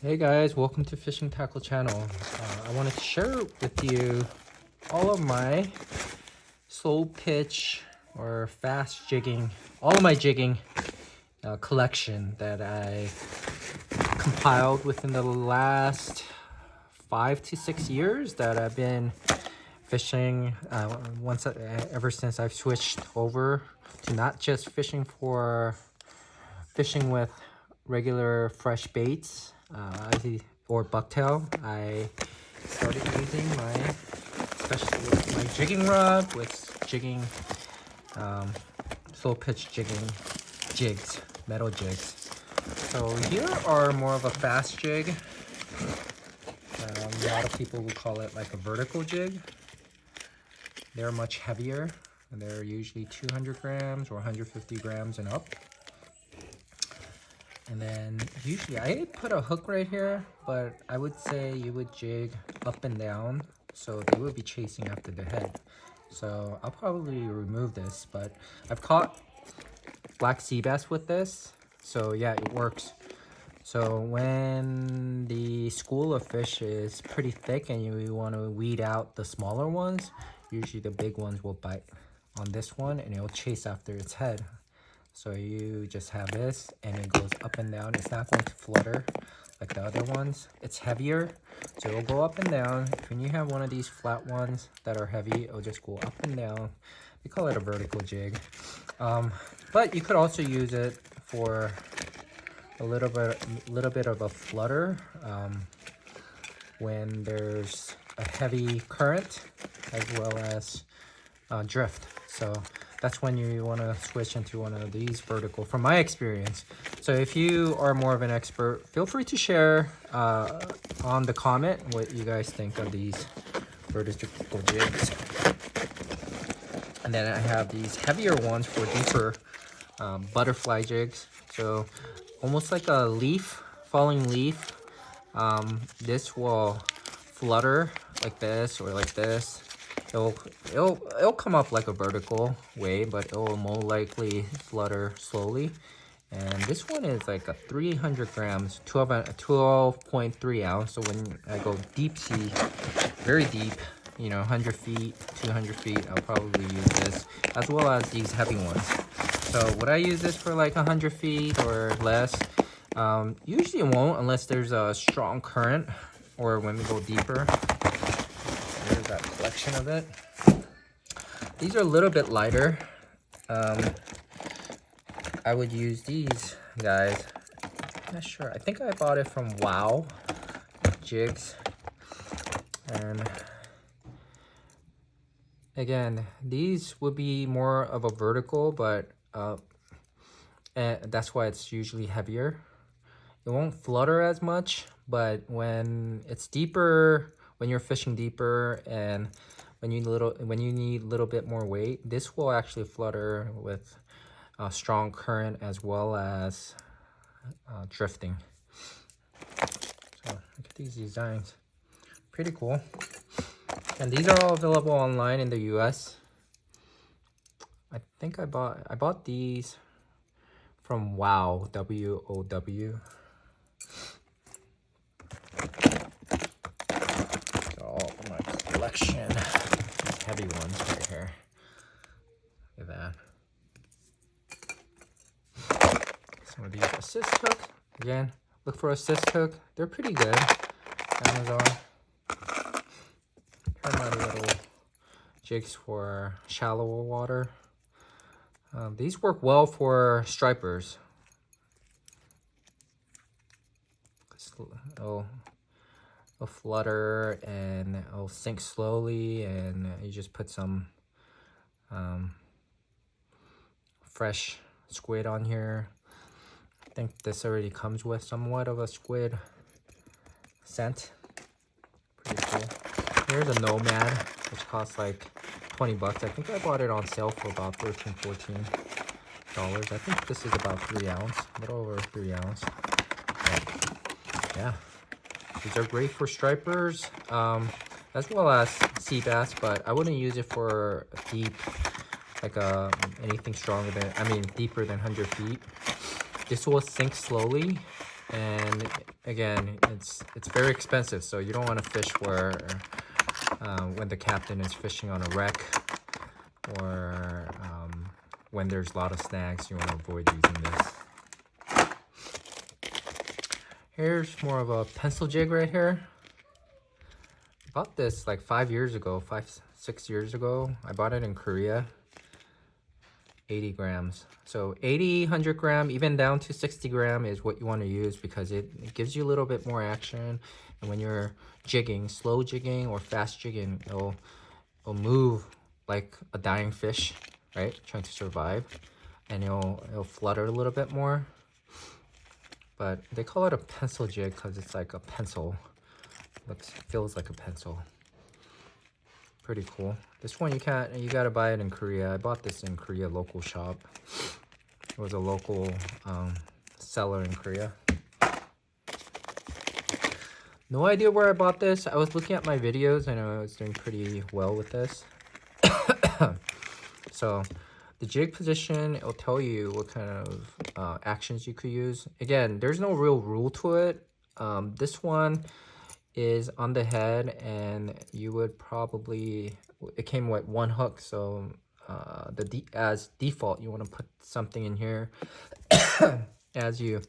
Hey guys, welcome to Fishing Tackle channel. I wanted to share with you all of my slow pitch or fast jigging, all of my jigging collection that I compiled within the last 5 to 6 years that I've been fishing. Ever since I've switched over to not just fishing with regular fresh baits or bucktail. I started using especially my jigging rod with jigging, slow pitch jigs, metal jigs. So here are more of a fast jig. A lot of people will call it like a vertical jig. They're much heavier, and they're usually 200 grams or 150 grams and up. And then usually I put a hook right here, but I would say you would jig up and down, so they would be chasing after the head. So I'll probably remove this, but I've caught black sea bass with this, so yeah, it works. So when the school of fish is pretty thick and you want to weed out the smaller ones, usually the big ones will bite on this one and it will chase after its head. So you just have this and it goes up and down. It's not going to flutter like the other ones. It's heavier, so it'll go up and down. When you have one of these flat ones that are heavy, it'll just go up and down. We call it a vertical jig. But you could also use it for a little bit of a flutter when there's a heavy current as well as drift. So that's when you want to switch into one of these vertical, from my experience. So if you are more of an expert, feel free to share on the comment what you guys think of these vertical jigs. And then I have these heavier ones for deeper butterfly jigs. So almost like a leaf, falling leaf. This will flutter like this or like this. It'll come up like a vertical way, but it will more likely flutter slowly. And this one is like a 300 grams, 12.3 ounce. So when I go deep sea, very deep, 100 feet, 200 feet, I'll probably use this, as well as these heavy ones. So would I use this for like 100 feet or less? Usually it won't unless there's a strong current or when we go deeper. There's that collection of it. These are a little bit lighter. I would use these guys. I'm not sure. I think I bought it from Wow Jigs. And again, these would be more of a vertical, but and that's why it's usually heavier. It won't flutter as much, but when it's deeper, when you're fishing deeper and when you need a little bit more weight, this will actually flutter with a strong current as well as drifting. So look at these designs, pretty cool. And these are all available online in the US. I think I bought these from Wow, W-O-W. All my collection, these heavy ones right here. Look at that. Some of these assist hooks. Again, look for assist hook. They're pretty good. Amazon. Here are my little jigs for shallower water. These work well for stripers. It'll flutter and it'll sink slowly, and you just put some fresh squid on here. I think this already comes with somewhat of a squid scent. Pretty cool. Here's a Nomad, which costs like 20 bucks. I think I bought it on sale for about $13, $14. I think this is about 3 ounce, a little over 3 ounce. But yeah, these are great for stripers, as well as sea bass, but I wouldn't use it for deep, like anything stronger than, deeper than 100 feet. This will sink slowly and again, it's very expensive, so you don't want to fish where when the captain is fishing on a wreck, or when there's a lot of snags. You want to avoid using this. Here's more of a pencil jig right here. I bought this like 5 years ago, 6 years ago. I bought it in Korea. 80 grams. So 80, 100 gram, even down to 60 gram is what you want to use, because it gives you a little bit more action. And when you're jigging, slow jigging or fast jigging, it'll move like a dying fish, right? Trying to survive. And it'll flutter a little bit more. But they call it a pencil jig because it's like a pencil. Feels like a pencil. Pretty cool. This one you gotta buy it in Korea. I bought this in Korea local shop. It was a local seller in Korea. No idea where I bought this. I was looking at my videos and I was doing pretty well with this. So the jig position, it'll tell you what kind of actions you could use. Again, there's no real rule to it. This one is on the head, and you would probably, it came with one hook, so as default you want to put something in here. As you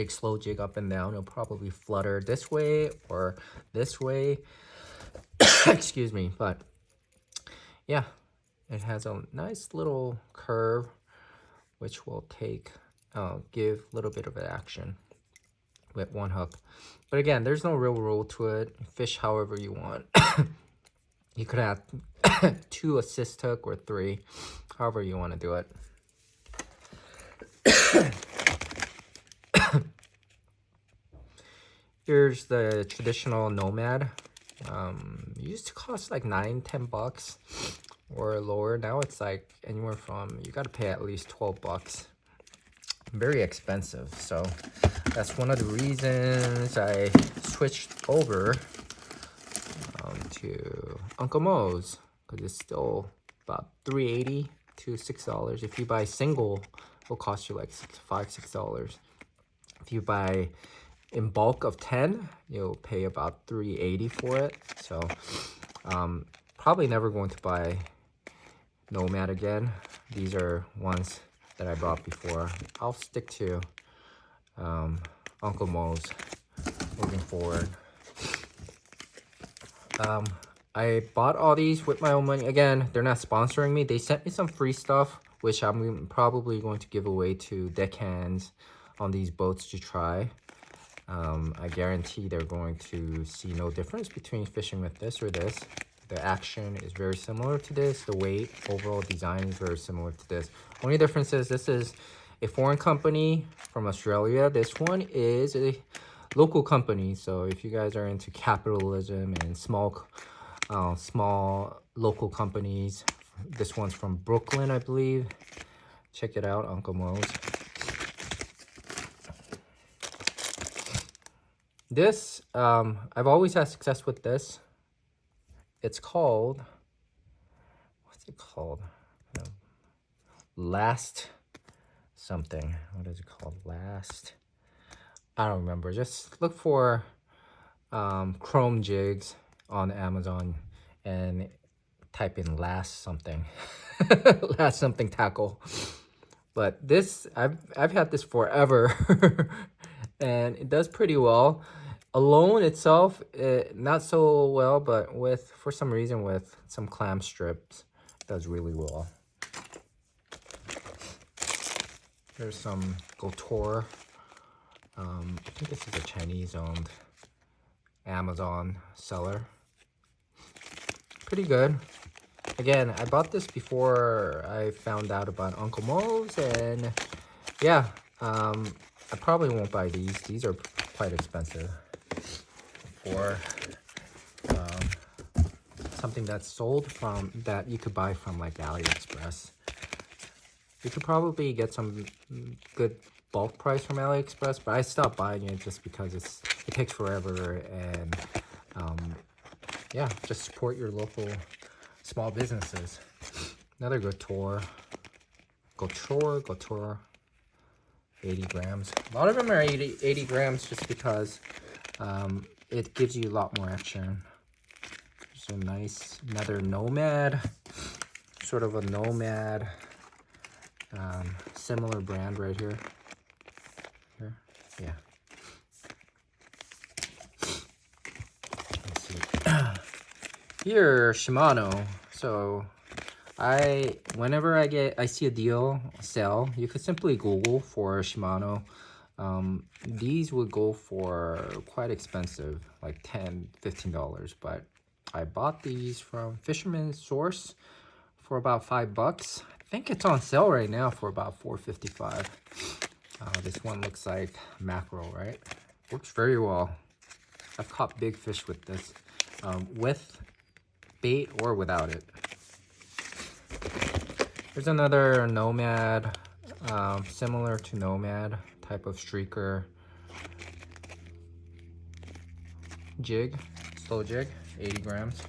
slow jig up and down, it'll probably flutter this way or this way. Excuse me. But yeah, it has a nice little curve which will give a little bit of action with one hook. But again, there's no real rule to it. Fish however you want. You could have 2 assist hook or 3, however you want to do it. Here's the traditional Nomad. It used to cost like $9-10 or lower. Now it's like anywhere from, you got to pay at least $12. Very expensive. So that's one of the reasons I switched over to Uncle Mo's, because it's still about $3.80 to $6. If you buy single, it'll cost you like $6. If you buy in bulk of 10, you'll pay about $3.80 for it. So probably never going to buy Nomad again. These are ones that I bought before. I'll stick to Uncle Mo's moving forward. I bought all these with my own money. Again, they're not sponsoring me. They sent me some free stuff, which I'm probably going to give away to deckhands on these boats to try. I guarantee they're going to see no difference between fishing with this or this. The action is very similar to this. The weight, overall design is very similar to this. Only difference is this is a foreign company from Australia. This one is a local company. So if you guys are into capitalism and small local companies, this one's from Brooklyn, I believe. Check it out, Uncle Mo's. This, I've always had success with this. It's called, what's it called? Last something. What is it called? Last. I don't remember. Just look for chrome jigs on Amazon and type in last something. Last something tackle. But this, I've had this forever. And it does pretty well. Alone itself, not so well, but for some reason with some clam strips, it does really well. There's some Gotor. I think this is a Chinese-owned Amazon seller. Pretty good. Again, I bought this before I found out about Uncle Mo's, and yeah, I probably won't buy these. These are quite expensive for something that's sold from, that you could buy from like AliExpress. You could probably get some good bulk price from AliExpress, but I stopped buying it just because it takes forever, and yeah, just support your local small businesses. Another Gotor. 80 grams. A lot of them are 80 grams just because it gives you a lot more action. So nice, another Nomad, sort of a Nomad, similar brand right here. Yeah. Let's see. Here, Shimano. So whenever I see a deal sale, you could simply Google for Shimano. These would go for quite expensive, like $10-15, but I bought these from Fisherman's Source for about $5. I think it's on sale right now for about $4.55. This one looks like mackerel, right? Works very well. I've caught big fish with this, with bait or without it. There's another Nomad, similar to Nomad type of streaker jig, slow jig, 80 grams.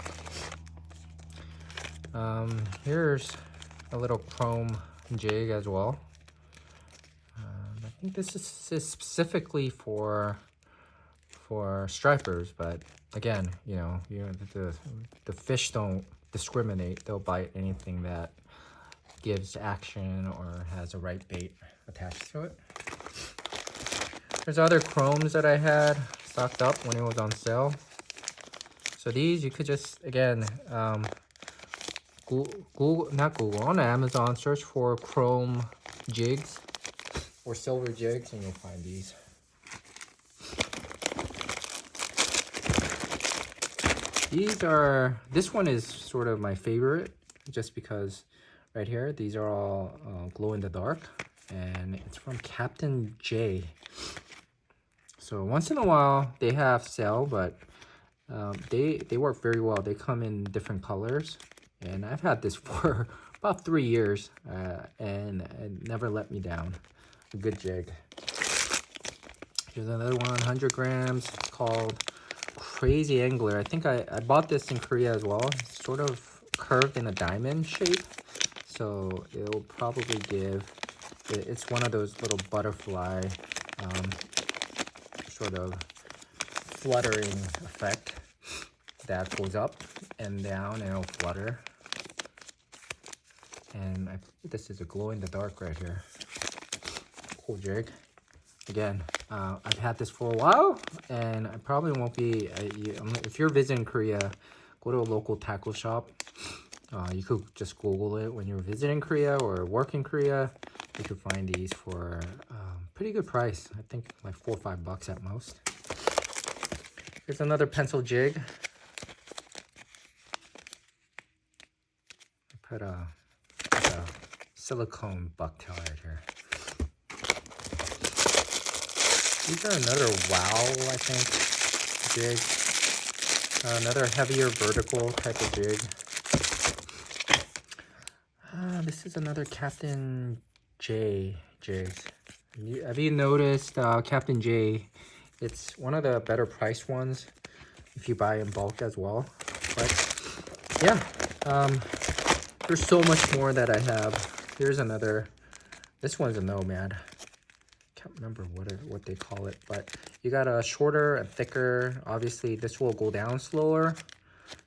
Here's a little chrome jig as well. I think this is specifically for stripers, but again, the fish don't discriminate. They'll bite anything that gives action or has a right bait attached to it. There's other chromes that I had stocked up when it was on sale. So these you could just, again, on Amazon, search for chrome jigs or silver jigs and you'll find these. This one is sort of my favorite just because right here, these are all glow in the dark, and it's from Captain J. So once in a while they have sale, but they work very well. They come in different colors, and I've had this for about 3 years, and it never let me down. A good jig. Here's another one, 100 grams, called Crazy Angler. I think I bought this in Korea as well. It's sort of curved in a diamond shape, so it'll probably it's one of those little butterfly sort of fluttering effect that goes up and down and it'll flutter. And this is a glow in the dark right here. Cool jig. Again, I've had this for a while, and I probably won't be. If you're visiting Korea, go to a local tackle shop. You could just Google it when you're visiting Korea or work in Korea. You could find these for pretty good price. I think like $4 or $5 at most. Here's another pencil jig. I put a silicone bucktail right here. These are another wow, I think, jig. Another heavier vertical type of jig. This is another Captain J jigs. Have you noticed Captain J? It's one of the better priced ones if you buy in bulk as well. But yeah, there's so much more that I have. Here's another. This one's a Nomad. Can't remember what they call it, but you got a shorter and thicker. Obviously this will go down slower,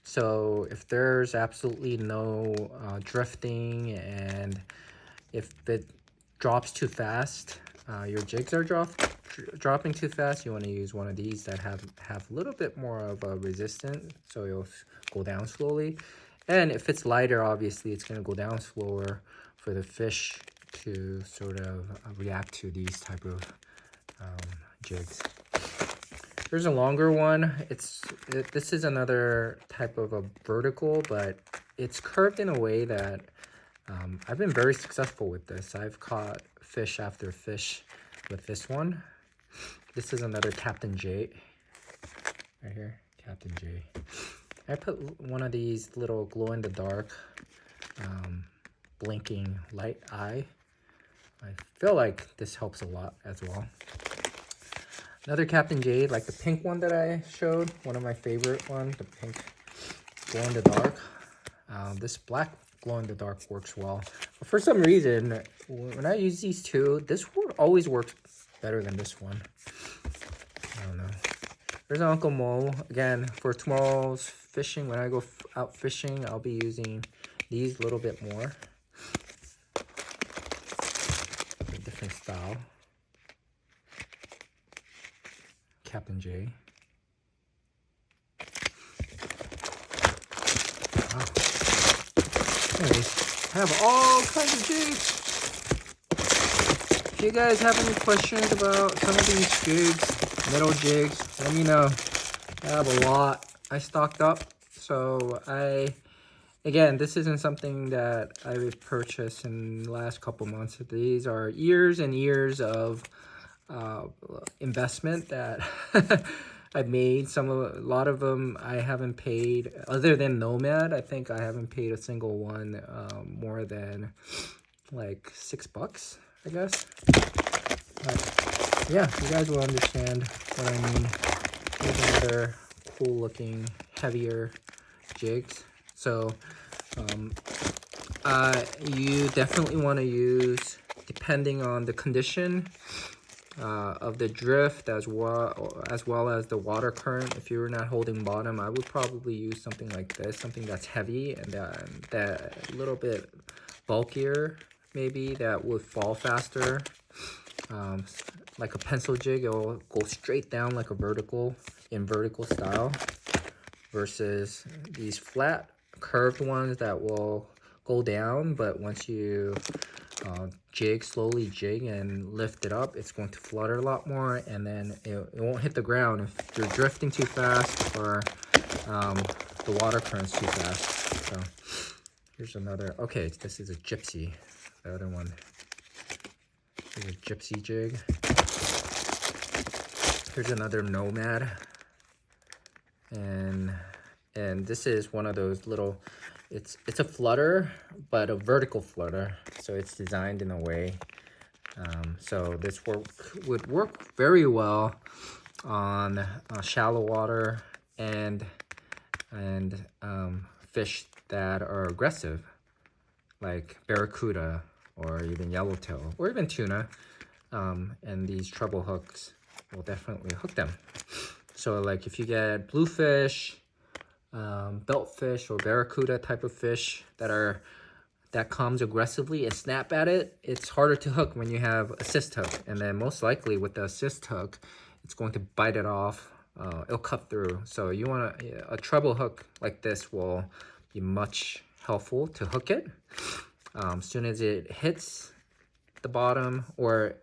so if there's absolutely no drifting, and if it drops too fast, your jigs are dropping too fast, you want to use one of these that have a little bit more of a resistance, so you'll go down slowly. And if it's lighter, obviously it's going to go down slower for the fish to sort of react to these type of jigs. Here's a longer one. This is another type of a vertical, but it's curved in a way that I've been very successful with this. I've caught fish after fish with this one. This is another Captain J right here, Captain J. I put one of these little glow in the dark blinking light eye. I feel like this helps a lot as well. Another Captain J, like the pink one that I showed, one of my favorite ones, the pink glow in the dark. This black glow in the dark works well. But for some reason, when I use these two, this one always works better than this one. I don't know. There's Uncle Mo. Again, for tomorrow's fishing, when I go out fishing, I'll be using these a little bit more. A different style. Captain J. Wow. Anyways, I have all kinds of jigs. If you guys have any questions about some of these jigs, metal jigs, let me know. I have a lot I stocked up. So again, this isn't something that I've purchased in the last couple months. These are years and years of investment that I've made. A lot of them I haven't paid, other than Nomad. I think I haven't paid a single one more than like $6, I guess. But yeah, you guys will understand what I mean. Here's another cool looking, heavier jigs. So you definitely want to use, depending on the condition of the drift, as well as the water current. If you're not holding bottom, I would probably use something like this, something that's heavy and that a little bit bulkier, maybe, that would fall faster. Like a pencil jig, it'll go straight down like a vertical style, versus these flat curved ones that will go down, but once you slowly jig and lift it up, it's going to flutter a lot more, and then it won't hit the ground if you're drifting too fast or the water current's too fast. So here's another. Okay, this is a gypsy. The other one is a gypsy jig. Here's another Nomad, and this is one of those little. It's a flutter, but a vertical flutter, so it's designed in a way. So this would work very well on shallow water and fish that are aggressive, like barracuda or even yellowtail or even tuna. And these treble hooks will definitely hook them. So like if you get bluefish, beltfish or barracuda type of fish that comes aggressively and snap at it, it's harder to hook when you have assist hook. And then most likely with the assist hook, it's going to bite it off. It'll cut through. So you want a treble hook like this will be much helpful to hook it. As soon as it hits the bottom, or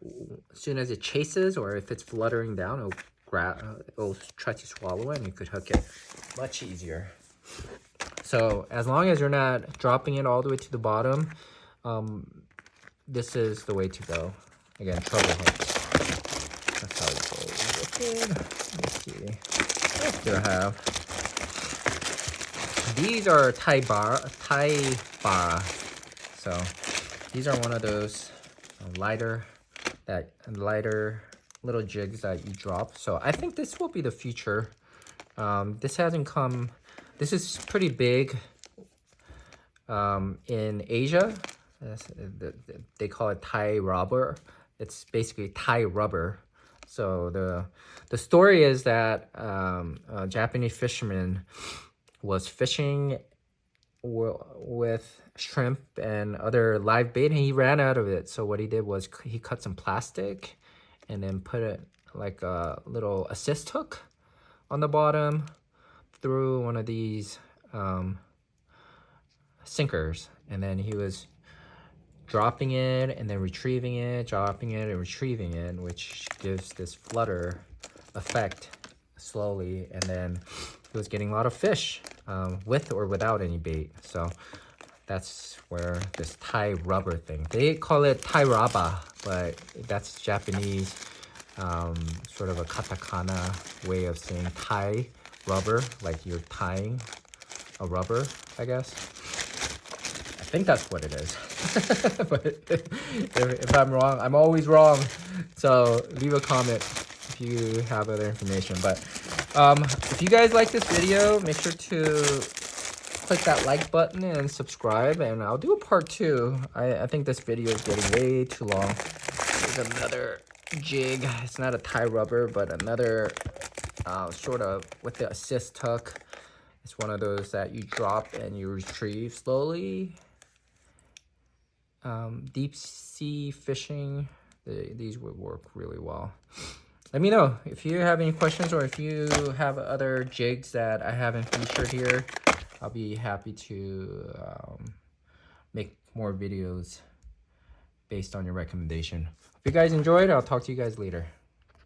as soon as it chases, or if it's fluttering down, it'll try to swallow it, and you could hook it much easier. So as long as you're not dropping it all the way to the bottom, this is the way to go. Again, treble hooks. That's how it goes. Let me see. What do I have? These are Thai bar. So these are one of those lighter little jigs that you drop. So I think this will be the future. This hasn't come. This is pretty big in Asia. They call it Thai rubber. It's basically Thai rubber. So the story is that a Japanese fisherman was fishing with shrimp and other live bait, and he ran out of it. So what he did was he cut some plastic and then put it like a little assist hook on the bottom through one of these sinkers, and then he was dropping it and then retrieving it, dropping it and retrieving it, which gives this flutter effect slowly. And then he was getting a lot of fish with or without any bait. So that's where this Thai rubber thing, they call it Thai raba, but that's Japanese, sort of a katakana way of saying Thai rubber, like you're tying a rubber, I guess. I think that's what it is. But if I'm wrong, I'm always wrong. So leave a comment if you have other information. But if you guys like this video, make sure to click that like button and subscribe, and I'll do a part 2. I think this video is getting way too long. There's another jig. It's not a tie rubber, but another sort of with the assist tuck. It's one of those that you drop and you retrieve slowly. Deep sea fishing, these would work really well. Let me know if you have any questions, or if you have other jigs that I haven't featured here. I'll be happy to make more videos based on your recommendation. If you guys enjoyed, I'll talk to you guys later.